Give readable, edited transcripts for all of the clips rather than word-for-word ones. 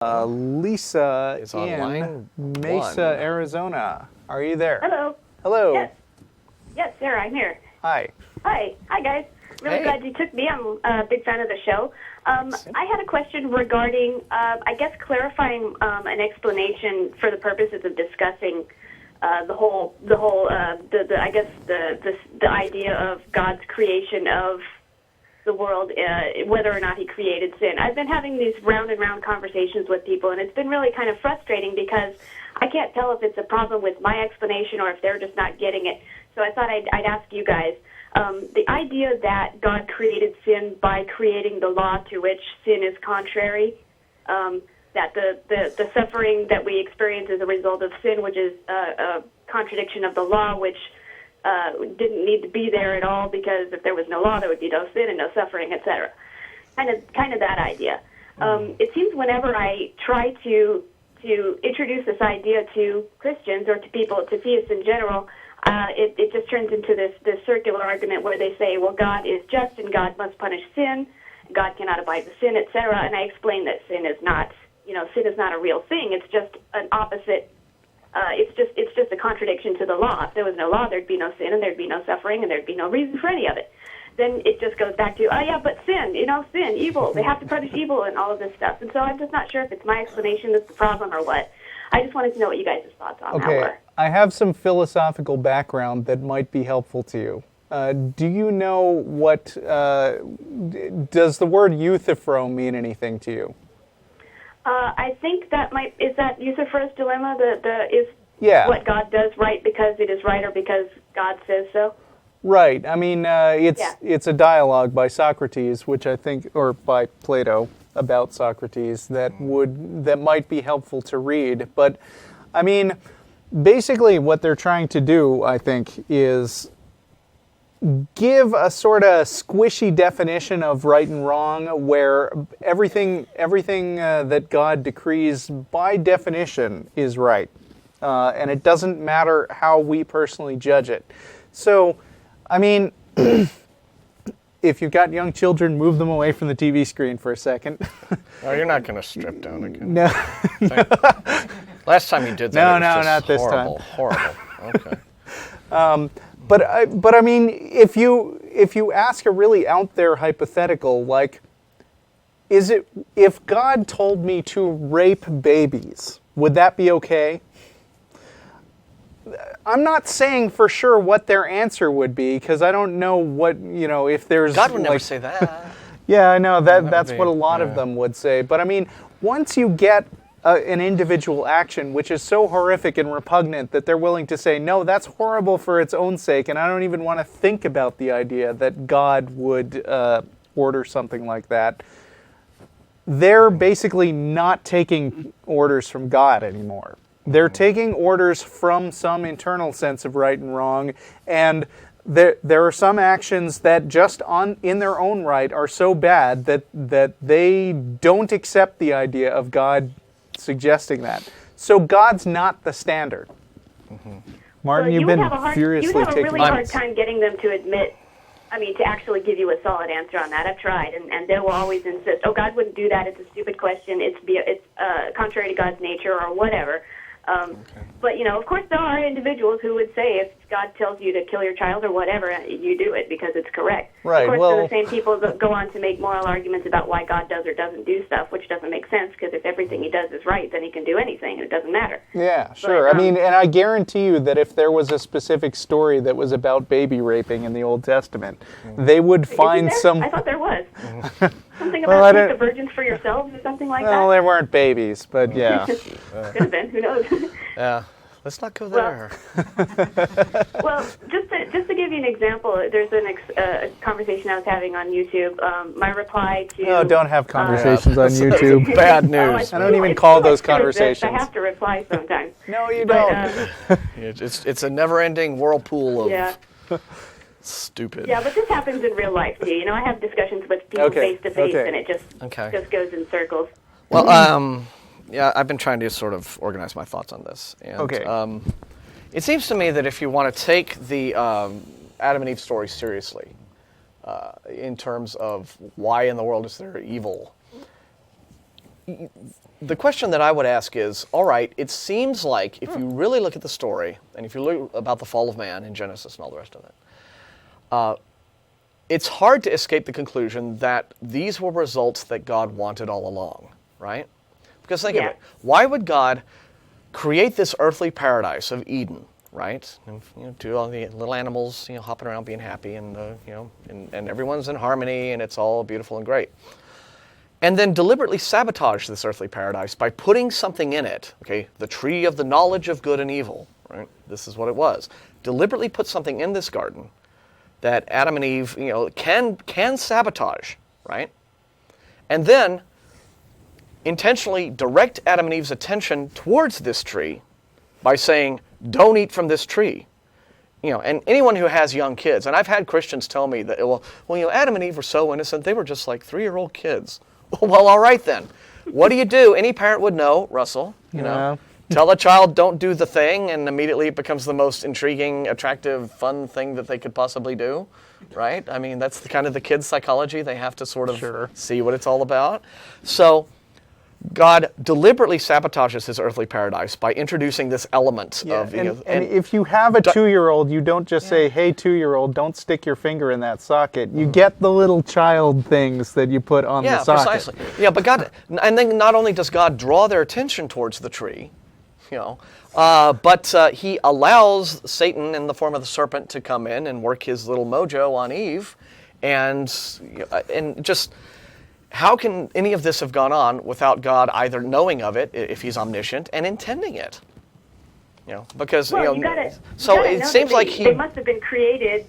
Lisa is on in line Mesa, one. Arizona. Are you there? Hello. Hello. Yes. Yes, Sarah, I'm here. Hi. Hi. Hi, guys. Really glad you took me. I'm a big fan of the show. I had a question regarding, I guess, clarifying an explanation for the purposes of discussing the idea of God's creation of the world, whether or not he created sin. I've been having these round and round conversations with people, and it's been really kind of frustrating because I can't tell if it's a problem with my explanation or if they're just not getting it. So I thought I'd ask you guys. The idea that God created sin by creating the law to which sin is contrary, that the suffering that we experience as a result of sin, which is a contradiction of the law, which didn't need to be there at all, because if there was no law, there would be no sin and no suffering, etc. Kind of that idea. It seems whenever I try to introduce this idea to Christians or to people, to theists in general, it just turns into this circular argument where they say, well, God is just and God must punish sin, God cannot abide with sin, etc. And I explain that sin is not a real thing. It's just an opposite. It's just a contradiction to the law. If there was no law, there'd be no sin and there'd be no suffering and there'd be no reason for any of it. Then it just goes back to, but sin, sin, evil. They have to punish evil and all of this stuff. And so I'm just not sure if it's my explanation that's the problem or what. I just wanted to know what you guys' thoughts on that were. I have some philosophical background that might be helpful to you. Do you know what, does the word euthyphro mean anything to you? I think is that Euthyphro's dilemma, what God does right because it is right or because God says so? Right. I mean, it's a dialogue by Socrates, which I think, or by Plato, about Socrates, that might be helpful to read. But, I mean, basically what they're trying to do, I think, is give a sort of squishy definition of right and wrong, where everything that God decrees by definition is right, and it doesn't matter how we personally judge it. So, I mean, if you've got young children, move them away from the TV screen for a second. Oh, you're not going to strip down again. No. Last time you did that, it was just not this horrible, time. Horrible. Okay. But I mean, if you ask a really out there hypothetical, like, if God told me to rape babies, would that be okay? I'm not saying for sure what their answer would be, because I don't know what, if there's... God would never say that. Yeah, I know, that's what a lot of them would say. But I mean, once you get an individual action which is so horrific and repugnant that they're willing to say, no, that's horrible for its own sake, and I don't even want to think about the idea that God would order something like that, they're basically not taking orders from God anymore. They're taking orders from some internal sense of right and wrong, and there are some actions that just in their own right are so bad that they don't accept the idea of God suggesting that. So God's not the standard. Mm-hmm. Martin, you've been furiously taking... You'd have a really hard time getting them to admit, to actually give you a solid answer on that. I've tried, and they will always insist, God wouldn't do that, it's a stupid question, it's contrary to God's nature, or whatever. But, of course, there are individuals who would say if God tells you to kill your child or whatever, you do it because it's correct. Right. Of course, they're the same people that go on to make moral arguments about why God does or doesn't do stuff, which doesn't make sense, because if everything he does is right, then he can do anything, and it doesn't matter. Yeah, sure. But, and I guarantee you that if there was a specific story that was about baby raping in the Old Testament, they would find some... I thought there was. Something about keep the virgins for yourselves or something like that? Well, they weren't babies, but yeah. Could have been, who knows? Yeah. Let's not go there. Well, just to give you an example, there's a conversation I was having on YouTube. My reply to... No, don't have conversations on YouTube. Bad news. I don't even call those conversations. I have to reply sometimes. No, you don't. It's a never-ending whirlpool of stupid. Yeah, but this happens in real life, too. I have discussions with people face-to-face, and it just goes in circles. Well, yeah, I've been trying to sort of organize my thoughts on this. And, it seems to me that if you want to take the Adam and Eve story seriously, in terms of why in the world is there evil, the question that I would ask is, all right, it seems like if you really look at the story, and if you look about the fall of man in Genesis and all the rest of it, it's hard to escape the conclusion that these were results that God wanted all along, right? Because think of it. Why would God create this earthly paradise of Eden, right? And, do all the little animals, hopping around being happy, and and everyone's in harmony, and it's all beautiful and great. And then deliberately sabotage this earthly paradise by putting something in it, okay? The tree of the knowledge of good and evil, right? This is what it was. Deliberately put something in this garden that Adam and Eve, can sabotage, right? And then intentionally direct Adam and Eve's attention towards this tree by saying, don't eat from this tree. And anyone who has young kids, and I've had Christians tell me that, Adam and Eve were so innocent, they were just like 3-year-old kids. Well, all right then. What do you do? Any parent would know, Russell, tell a child don't do the thing, and immediately it becomes the most intriguing, attractive, fun thing that they could possibly do, right? I mean, that's the kids' psychology. They have to sort of see what it's all about. So God deliberately sabotages his earthly paradise by introducing this element of... And if you have a 2-year-old, you don't just say, hey, 2-year-old, don't stick your finger in that socket. You get the little child things that you put on the socket. Yeah, precisely. Yeah, but God... And then not only does God draw their attention towards the tree, but he allows Satan in the form of the serpent to come in and work his little mojo on Eve, and just... How can any of this have gone on without God either knowing of it, if he's omniscient, and intending it? Because, so it seems like they must have been created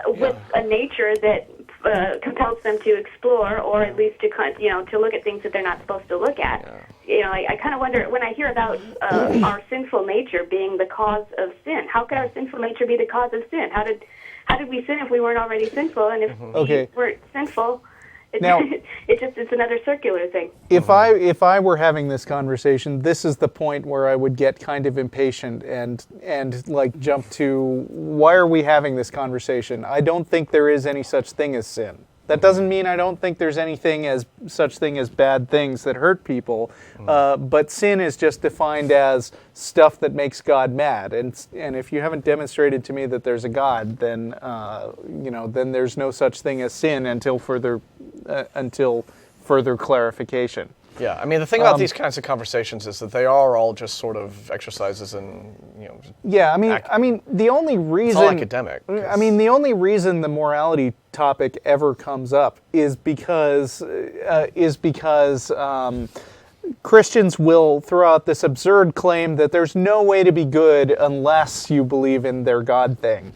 with a nature that compels them to explore, or at least to look at things that they're not supposed to look at. I kind of wonder, when I hear about our sinful nature being the cause of sin, how could our sinful nature be the cause of sin? How did we sin if we weren't already sinful? And if we weren't sinful... It's another circular thing. If I were having this conversation, this is the point where I would get kind of impatient and like jump to, why are we having this conversation? I don't think there is any such thing as sin. That doesn't mean I don't think there's such thing as bad things that hurt people, but sin is just defined as stuff that makes God mad. And if you haven't demonstrated to me that there's a God, then then there's no such thing as sin until further clarification. Yeah, I mean, the thing about these kinds of conversations is that they are all just sort of exercises in, Yeah, I mean, the only reason... It's all academic. I mean, the only reason the morality topic ever comes up is because Christians will throw out this absurd claim that there's no way to be good unless you believe in their God thing.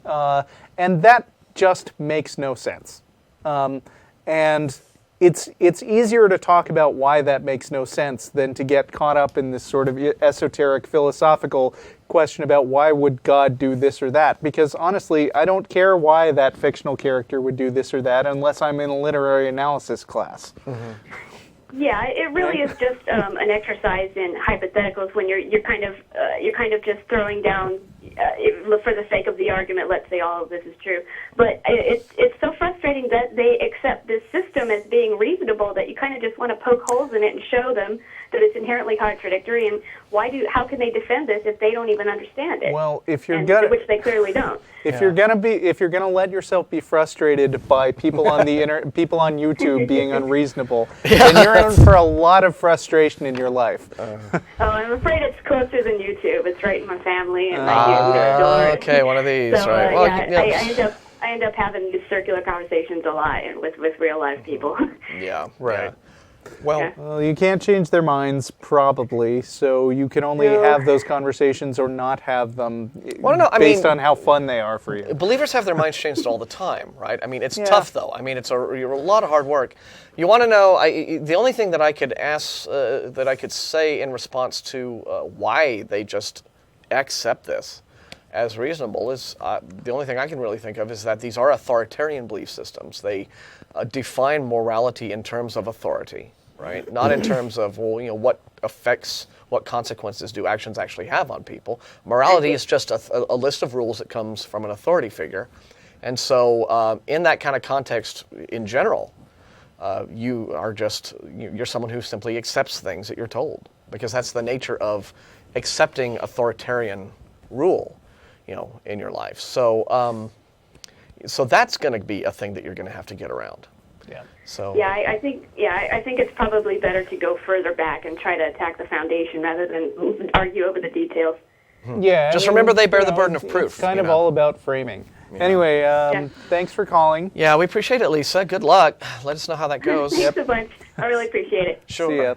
And that just makes no sense. And it's easier to talk about why that makes no sense than to get caught up in this sort of esoteric philosophical question about why would God do this or that. Because honestly, I don't care why that fictional character would do this or that unless I'm in a literary analysis class. Yeah, it really is just an exercise in hypotheticals when you're kind of just throwing down for the sake of the argument. Let's say all of this is true, but it's so frustrating that they accept this system as being reasonable that you kind of just want to poke holes in it and show them that it's inherently contradictory. And how can they defend this if they don't even understand it? Well, which they clearly don't. If you're gonna let yourself be frustrated by people on people on YouTube being unreasonable, then you're in for a lot of frustration in your life. I'm afraid it's closer than YouTube. It's right in my family, and I adore it. Okay, one of these, so, right? Well, I end up having these circular conversations a lot, and with real life people. Yeah, right. Yeah. Well, you can't change their minds, probably, so you can only have those conversations or not have them based on how fun they are for you. Believers have their minds changed all the time, right? I mean, it's tough, though. I mean, it's a lot of hard work. You want to know, the only thing that I could say in response to why they just accept this as reasonable is, the only thing I can really think of is that these are authoritarian belief systems. They define morality in terms of authority, right? Not in terms of, what effects, what consequences do actions actually have on people. Morality is just a list of rules that comes from an authority figure. And so in that kind of context, in general, you're someone who simply accepts things that you're told, because that's the nature of accepting authoritarian rule, in your life. So so that's going to be a thing that you're going to have to get around. Yeah. So I think it's probably better to go further back and try to attack the foundation rather than argue over the details. Yeah. Just remember they bear the burden of proof. It's kind of all about framing. Yeah. Anyway, thanks for calling. Yeah, we appreciate it, Lisa. Good luck. Let us know how that goes. Thanks a bunch. I really appreciate it. Sure. See ya.